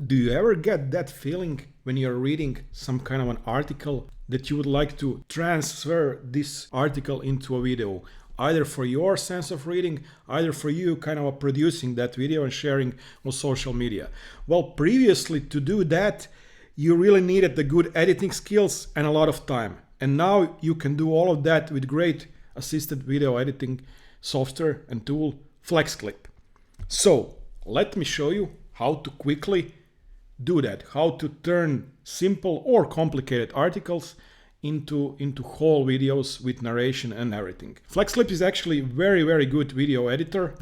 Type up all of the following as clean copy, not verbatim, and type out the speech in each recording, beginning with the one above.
Do you ever get that feeling when you're reading some kind of an article that you would like to transfer this article into a video, either for your sense of reading, either for you kind of producing that video and sharing on social media? Well, previously to do that, you really needed the good editing skills and a lot of time. And now you can do all of that with great assisted video editing software and tool, FlexClip. So let me show you how to quickly do that, how to turn simple or complicated articles into whole videos with narration and everything. FlexClip is actually very good video editor.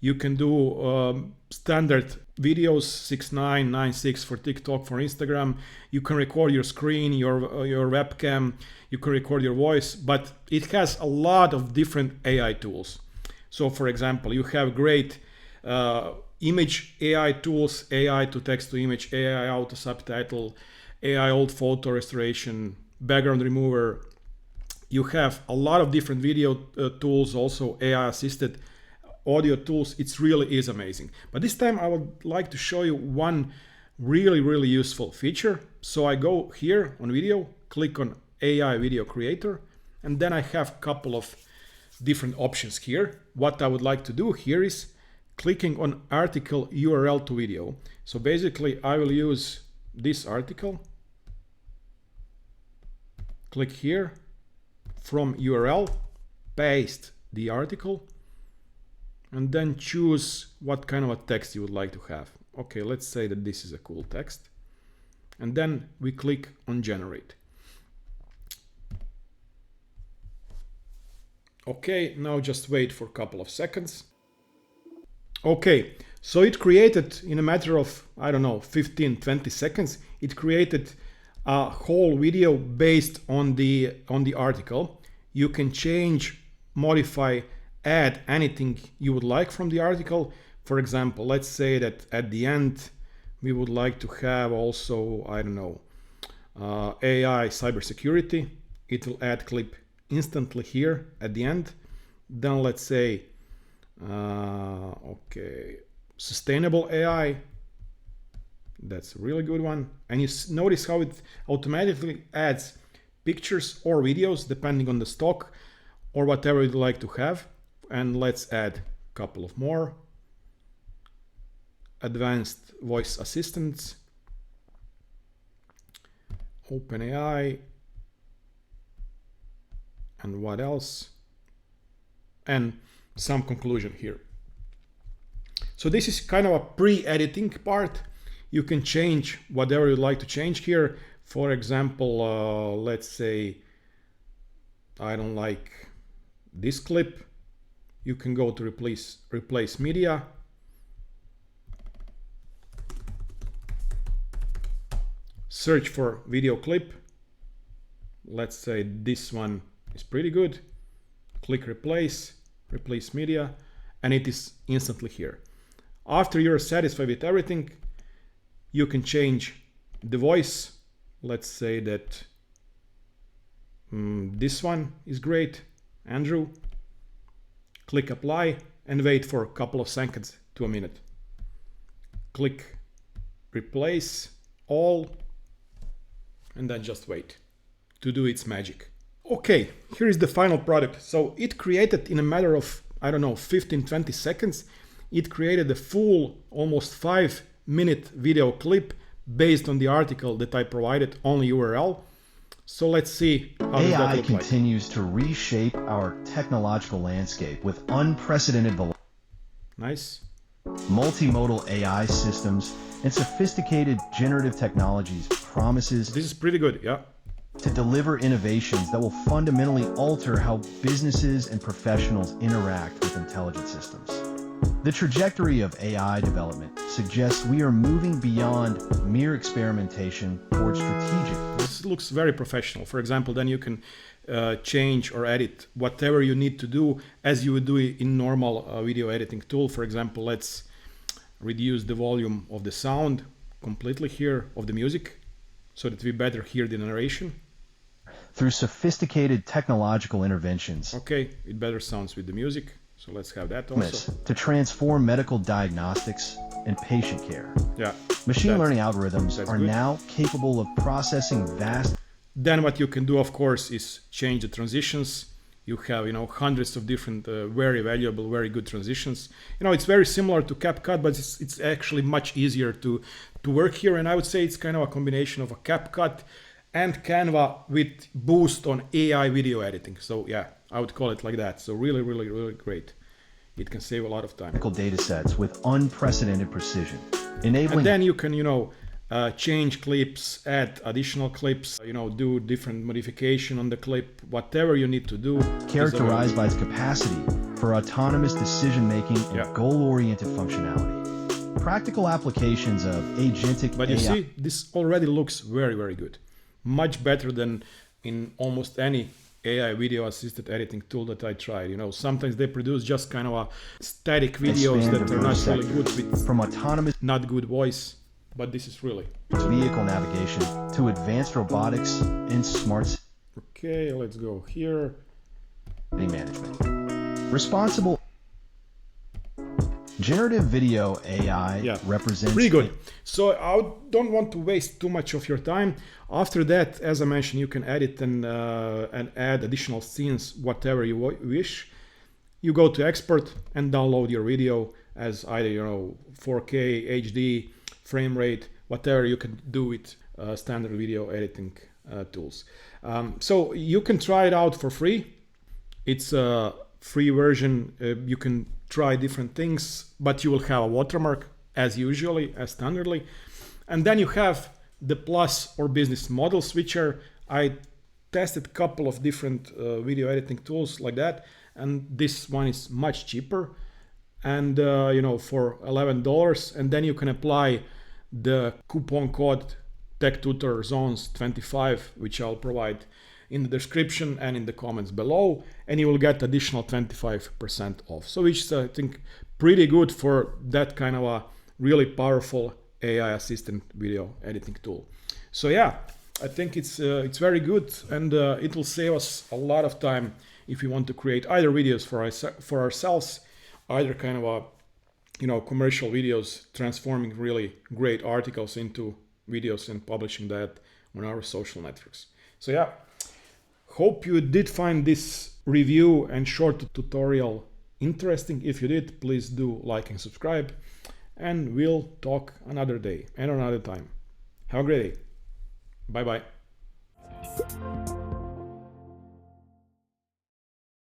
You can do standard videos 6:9, 9:6 for TikTok, for Instagram. You can record your screen, your webcam, you can record your voice, but it has a lot of different AI tools. So for example, you have great image AI tools, AI to text to image, AI auto subtitle, AI old photo restoration, background remover. You have a lot of different video tools, also AI assisted audio tools. It really is amazing. But this time I would like to show you one really useful feature. So I go here on video, click on AI video creator, and then I have a couple of different options here. What I would like to do here is clicking on article URL to video. So basically I will use this article, click here, from URL, paste the article, and then choose what kind of a text you would like to have. Okay, let's say that this is a cool text. And then we click on generate. Okay, now just wait for a couple of seconds. Okay, so it created in a matter of, I don't know, 15-20 seconds, it created a whole video based on the article. You can change, modify, add anything you would like from the article. For example, let's say that at the end we would like to have also, I don't know, AI cybersecurity. It will add clip instantly here at the end. Then let's say okay, sustainable AI, that's a really good one. And you notice how it automatically adds pictures or videos depending on the stock or whatever you'd like to have. And let's add a couple of more. Advanced voice assistants, OpenAI, and what else? And some conclusion here. So this is kind of a pre-editing part. You can change whatever you'd like to change here. For example, let's say I don't like this clip. You can go to replace media. Search for video clip. Let's say this one is pretty good. Click replace media, and it is instantly here. After you're satisfied with everything, you can change the voice. Let's say that this one is great, Andrew. Click apply and wait for a couple of seconds to a minute. Click replace all, and then just wait to do its magic. Okay, here is the final product. So it created in a matter of, I don't know, 15-20 seconds, it created a full, almost 5-minute video clip based on the article that I provided on the URL. So let's see how does that AI look continues to reshape our technological landscape with unprecedented velocity. Nice. Multimodal AI systems and sophisticated generative technologies promises This is pretty good, yeah. to deliver innovations that will fundamentally alter how businesses and professionals interact with intelligent systems. The trajectory of AI development suggests we are moving beyond mere experimentation towards strategic. This looks very professional. For example, then you can change or edit whatever you need to do as you would do it in normal video editing tool. For example, let's reduce the volume of the sound completely here of the music so that we better hear the narration. through sophisticated technological interventions Okay, it better sounds with the music, so let's have that also. to transform medical diagnostics and patient care. Yeah. Machine that's- learning algorithms that's are good. now capable of processing vast Then what you can do, of course, is change the transitions. You have, hundreds of different, very valuable, very good transitions. It's very similar to CapCut, but it's actually much easier to work here. And I would say it's kind of a combination of a CapCut and Canva with boost on AI video editing. So yeah, I would call it like that. So really, really, really great. It can save a lot of time. data sets with unprecedented precision, And enabling then you can, change clips, add additional clips, do different modification on the clip, whatever you need to do. characterized by its capacity for autonomous decision-making and Yeah. goal-oriented functionality. Practical applications of agentic But you AI see, this already looks very, very good. Much better than in almost any AI video assisted editing tool that I tried. Sometimes they produce just kind of a static videos span that are not diverse really good sectors, with from autonomous not good voice. But this is really. vehicle navigation to advanced robotics and smart city Okay, let's go here. management. Responsible generative video AI Yeah, represents pretty good. So I don't want to waste too much of your time. After that, as I mentioned, you can edit and add additional scenes, whatever you wish. You go to export and download your video as either 4K, HD, frame rate, whatever you can do with standard video editing tools. So you can try it out for free. It's a free version. You can try different things, but you will have a watermark as standardly. And then you have the plus or business model switcher. I tested a couple of different video editing tools like that, and this one is much cheaper. And for $11, and then you can apply the coupon code TechTutorZones25, which I'll provide in the description and in the comments below, and you will get additional 25% off. So which is, I think, pretty good for that kind of a really powerful AI assistant video editing tool. So yeah, I think it's very good, and it will save us a lot of time if we want to create either videos for ourselves, either kind of a commercial videos, transforming really great articles into videos and publishing that on our social networks. So yeah, hope you did find this review and short tutorial interesting. If you did, please do like and subscribe, and we'll talk another day and another time. Have a great day. Bye bye.